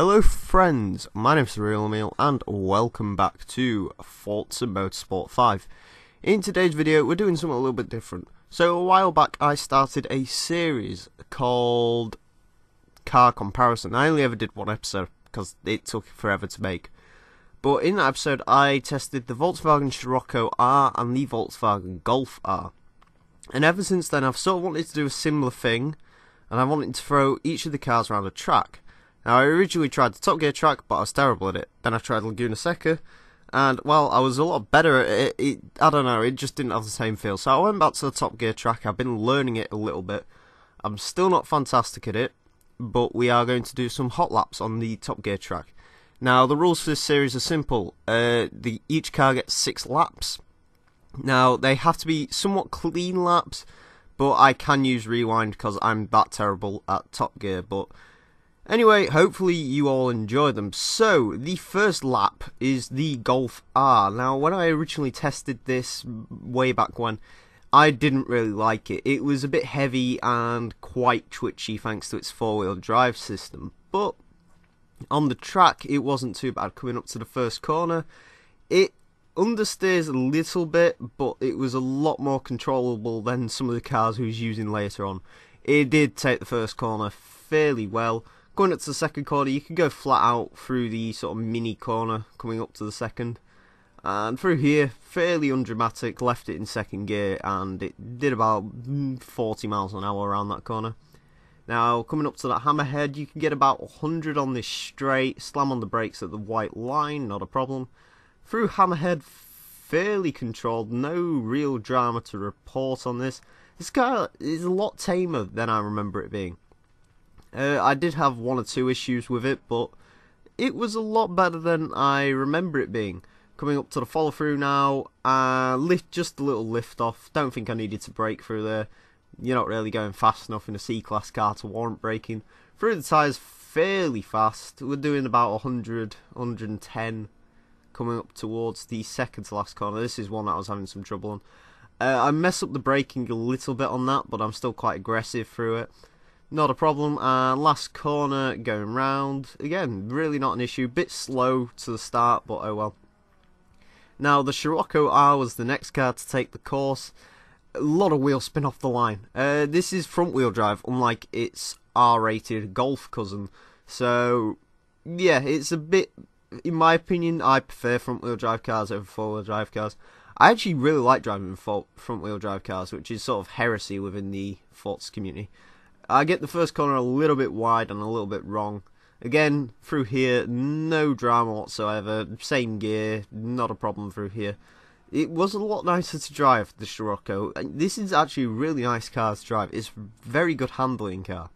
Hello friends, my name's TheRealEmile and welcome back to Forza Motorsport 5. In today's video we're doing something a little bit different. So a while back I started a series called Car Comparison. I only ever did one episode because it took forever to make. But in that episode I tested the Volkswagen Scirocco R and the Volkswagen Golf R. And ever since then I've sort of wanted to do a similar thing, and I wanted to throw each of the cars around a track. Now, I originally tried the Top Gear track, but I was terrible at it. Then I tried Laguna Seca, and, well, I was a lot better at it. I don't know, it just didn't have the same feel. So I went back to the Top Gear track. I've been learning it a little bit. I'm still not fantastic at it, but we are going to do some hot laps on the Top Gear track. Now, the rules for this series are simple. Each car gets 6 laps. Now, they have to be somewhat clean laps, but I can use rewind because I'm that terrible at Top Gear, but anyway, hopefully you all enjoy them. So, the first lap is the Golf R. Now, when I originally tested this way back when, I didn't really like it. It was a bit heavy and quite twitchy thanks to its 4-wheel drive system. But on the track, it wasn't too bad. Coming up to the first corner, it understeers a little bit, but it was a lot more controllable than some of the cars we was using later on. It did take the first corner fairly well. Going up to the second corner, you can go flat out through the sort of mini corner coming up to the second. And through here, fairly undramatic, left it in second gear and it did about 40 miles an hour around that corner. Now, coming up to that hammerhead, you can get about 100 on this straight, slam on the brakes at the white line, not a problem. Through hammerhead, fairly controlled, no real drama to report on this. This car is a lot tamer than I remember it being. I did have 1 or 2 issues with it, but it was a lot better than I remember it being. Coming up to the follow through now, just a little lift off. Don't think I needed to brake through there. You're not really going fast enough in a C-Class car to warrant braking. Through the tyres fairly fast. We're doing about 100, 110 coming up towards the second to last corner. This is one that I was having some trouble on. I messed up the braking a little bit on that, but I'm still quite aggressive through it. Not a problem. And last corner going round. Again, really not an issue. Bit slow to the start, but oh well. Now, the Scirocco R was the next car to take the course. A lot of wheel spin off the line. This is front wheel drive, unlike its R-rated Golf cousin. So, yeah, it's a bit, in my opinion, I prefer front wheel drive cars over 4-wheel drive cars. I actually really like driving front wheel drive cars, which is sort of heresy within the Forza community. I get the first corner a little bit wide and a little bit wrong. Again, through here, no drama whatsoever. Same gear, not a problem through here. It was a lot nicer to drive, the Scirocco. This is actually a really nice car to drive. It's a very good handling car.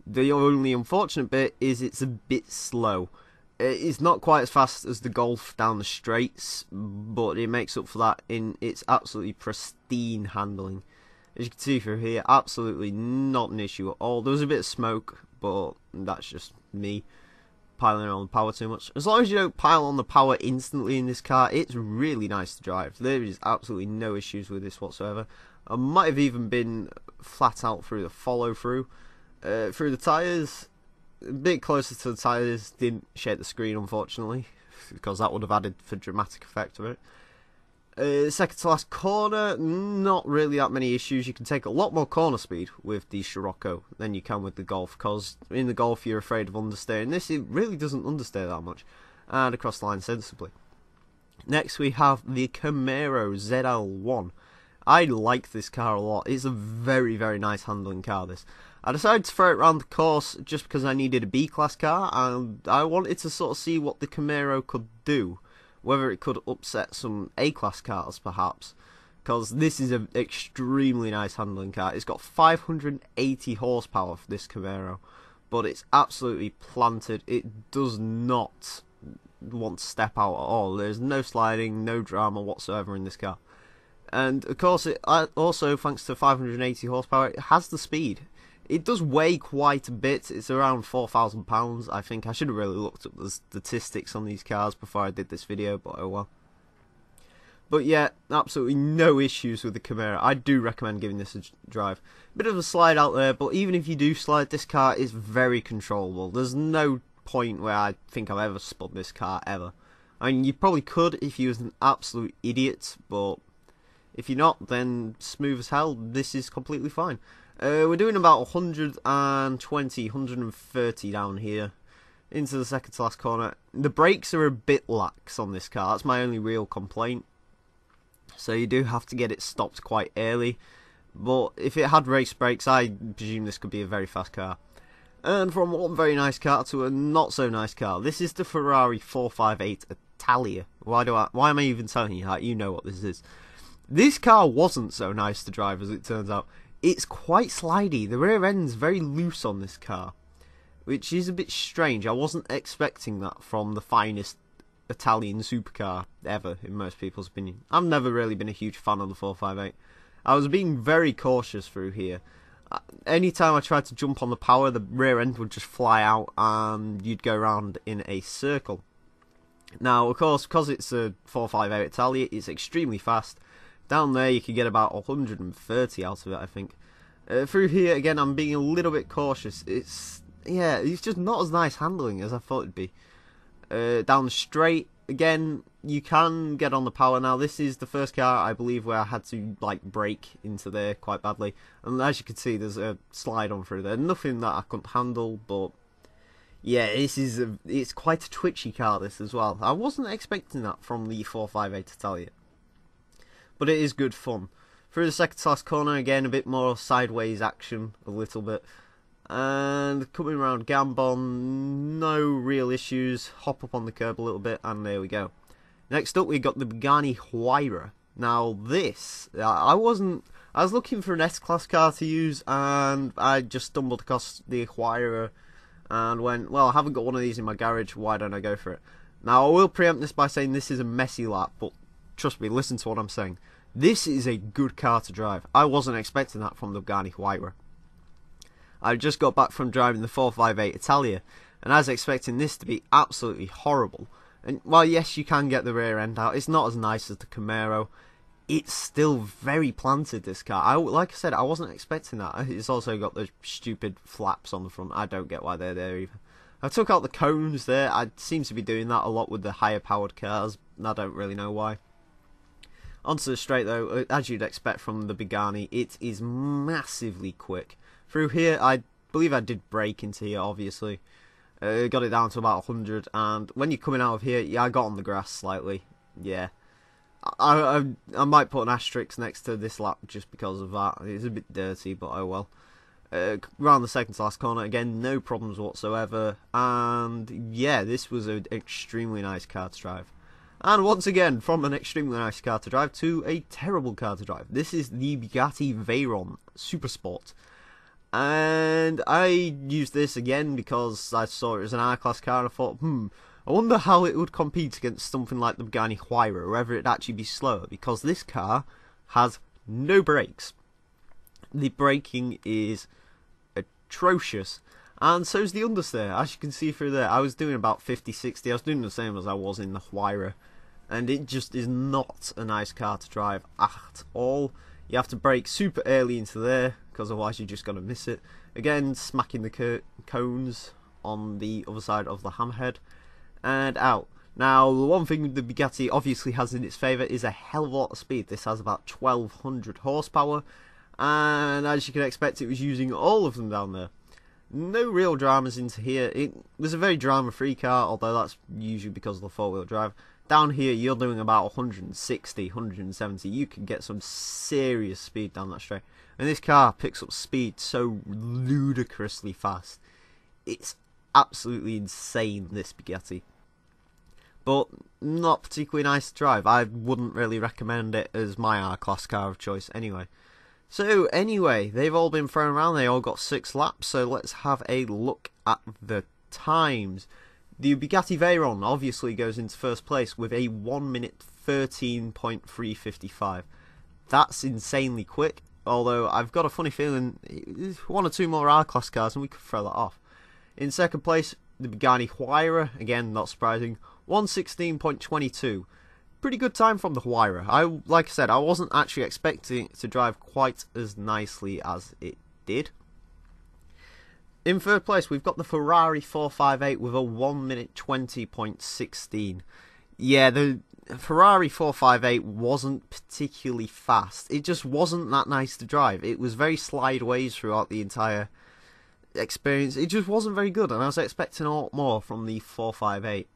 The only unfortunate bit is it's a bit slow. It's not quite as fast as the Golf down the straights, but it makes up for that in its absolutely pristine handling. As you can see through here, absolutely not an issue at all. There was a bit of smoke, but that's just me piling on the power too much. As long as you don't pile on the power instantly in this car, it's really nice to drive. There is absolutely no issues with this whatsoever. I might have even been flat out through the follow through. Through the tyres, a bit closer to the tyres, didn't shake the screen unfortunately, because that would have added for dramatic effect of it. Second to last corner, not really that many issues. You can take a lot more corner speed with the Scirocco than you can with the Golf, because in the Golf you're afraid of understeering. This, it really doesn't understeer that much, and across the line sensibly. Next we have the Camaro ZL1. I like this car a lot. It's a very, very nice handling car, this. I decided to throw it around the course just because I needed a B-Class car, and I wanted to sort of see what the Camaro could do. Whether it could upset some A-Class cars, perhaps. Because this is an extremely nice handling car. It's got 580 horsepower for this Camaro. But it's absolutely planted. It does not want to step out at all. There's no sliding, no drama whatsoever in this car. And, of course, it also, thanks to 580 horsepower, it has the speed. It does weigh quite a bit. It's around £4,000, I think. I should have really looked up the statistics on these cars before I did this video, but oh well. But yeah, absolutely no issues with the Camaro. I do recommend giving this a drive. Bit of a slide out there, but even if you do slide, this car is very controllable. There's no point where I think I've ever spun this car, ever. I mean, you probably could if you was an absolute idiot, but if you're not, then smooth as hell, this is completely fine. We're doing about 120, 130 down here into the second to last corner. The brakes are a bit lax on this car. That's my only real complaint. So you do have to get it stopped quite early. But if it had race brakes, I presume this could be a very fast car. And from one very nice car to a not so nice car. This is the Ferrari 458 Italia. Why am I even telling you that? You know what this is. This car wasn't so nice to drive, as it turns out. It's quite slidey. The rear end's very loose on this car, which is a bit strange. I wasn't expecting that from the finest Italian supercar ever, in most people's opinion. I've never really been a huge fan of the 458. I was being very cautious through here. Anytime I tried to jump on the power, the rear end would just fly out and you'd go around in a circle. Now, of course, because it's a 458 Italia, it's extremely fast. Down there, you can get about 130 out of it, I think. Through here, again, I'm being a little bit cautious. It's just not as nice handling as I thought it'd be. Down the straight, again, you can get on the power. Now, this is the first car, I believe, where I had to, like, brake into there quite badly. And as you can see, there's a slide on through there. Nothing that I couldn't handle, but yeah, it's quite a twitchy car, this, as well. I wasn't expecting that from the 458 Italia. But it is good fun. Through the second to last corner, again, a bit more sideways action, a little bit. And coming around Gambon, no real issues. Hop up on the curb a little bit, and there we go. Next up, we got the Pagani Huayra. Now this, I was looking for an S-Class car to use, and I just stumbled across the Huayra and went, well, I haven't got one of these in my garage, why don't I go for it? Now, I will preempt this by saying this is a messy lap, but trust me, listen to what I'm saying. This is a good car to drive. I wasn't expecting that from the Pagani Huayra. I just got back from driving the 458 Italia, and I was expecting this to be absolutely horrible. And while yes, you can get the rear end out, it's not as nice as the Camaro. It's still very planted, this car. Like I said, I wasn't expecting that. It's also got those stupid flaps on the front. I don't get why they're there either. I took out the cones there. I seem to be doing that a lot with the higher powered cars. I don't really know why. Onto the straight though, as you'd expect from the Pagani, it is massively quick. Through here, I believe I did brake into here, obviously. Got it down to about 100, and when you're coming out of here, yeah, I got on the grass slightly. Yeah. I might put an asterisk next to this lap just because of that. It's a bit dirty, but oh well. Around the second to last corner, again, no problems whatsoever. And yeah, this was an extremely nice car to drive. And once again, from an extremely nice car to drive to a terrible car to drive. This is the Bugatti Veyron Supersport. And I used this again because I saw it as an R-Class car and I thought, I wonder how it would compete against something like the Pagani Huayra, or whether it'd actually be slower, because this car has no brakes. The braking is atrocious. And so's the understeer, as you can see through there. I was doing about 50, 60. I was doing the same as I was in the Huayra. And it just is not a nice car to drive at all. You have to brake super early into there, because otherwise you're just going to miss it. Again, smacking the cones on the other side of the hammerhead. And out. Now, the one thing the Bugatti obviously has in its favour is a hell of a lot of speed. This has about 1200 horsepower. And as you can expect, it was using all of them down there. No real dramas into here. It was a very drama-free car, although that's usually because of the four-wheel drive. Down here, you're doing about 160, 170. You can get some serious speed down that straight. And this car picks up speed so ludicrously fast. It's absolutely insane, this Bugatti. But not particularly nice to drive. I wouldn't really recommend it as my R-Class car of choice anyway. So anyway, they've all been thrown around, they all got 6 laps, so let's have a look at the times. The Bugatti Veyron obviously goes into first place with a 1 minute 13.355. That's insanely quick, although I've got a funny feeling one or two more R-Class cars and we could throw that off. In second place, the Pagani Huayra, again not surprising, 1:16.22. pretty good time from the Huayra. Like I said, I wasn't actually expecting it to drive quite as nicely as it did. In third place, we've got the Ferrari 458 with a 1 minute 20.16. Yeah, the Ferrari 458 wasn't particularly fast. It just wasn't that nice to drive. It was very slideways throughout the entire experience. It just wasn't very good, and I was expecting a lot more from the 458.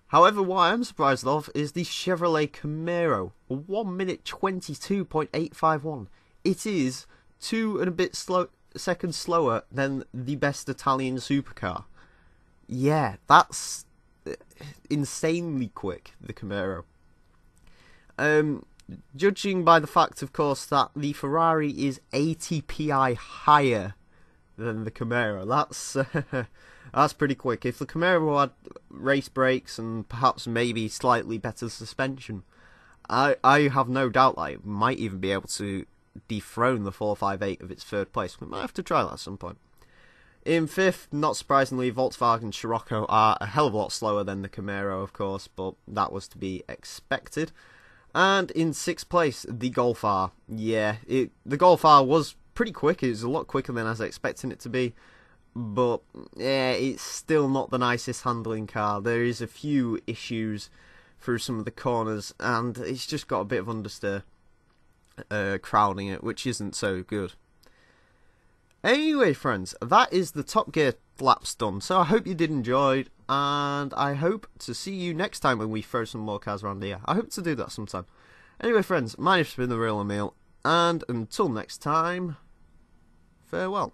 However, what I am surprised of is the Chevrolet Camaro, 1 minute 22.851. It is 2 and a bit seconds slower than the best Italian supercar. Yeah, that's insanely quick, the Camaro. Judging by the fact, of course, that the Ferrari is 80 psi higher than the Camaro, that's pretty quick. If the Camaro had race brakes and perhaps maybe slightly better suspension, I have no doubt that it might even be able to dethrone the 458 of its third place. We might have to try that at some point. In fifth, not surprisingly, Volkswagen Scirocco are a hell of a lot slower than the Camaro, of course, but that was to be expected. And in sixth place, the Golf R. Yeah, the Golf R was pretty quick. It was a lot quicker than I was expecting it to be. But, yeah, it's still not the nicest handling car. There is a few issues through some of the corners, and it's just got a bit of understeer crowding it, which isn't so good. Anyway, friends, that is the Top Gear laps done. So I hope you did enjoy it, and I hope to see you next time when we throw some more cars around here. I hope to do that sometime. Anyway, friends, my name's been TheRealEmile, and until next time, farewell.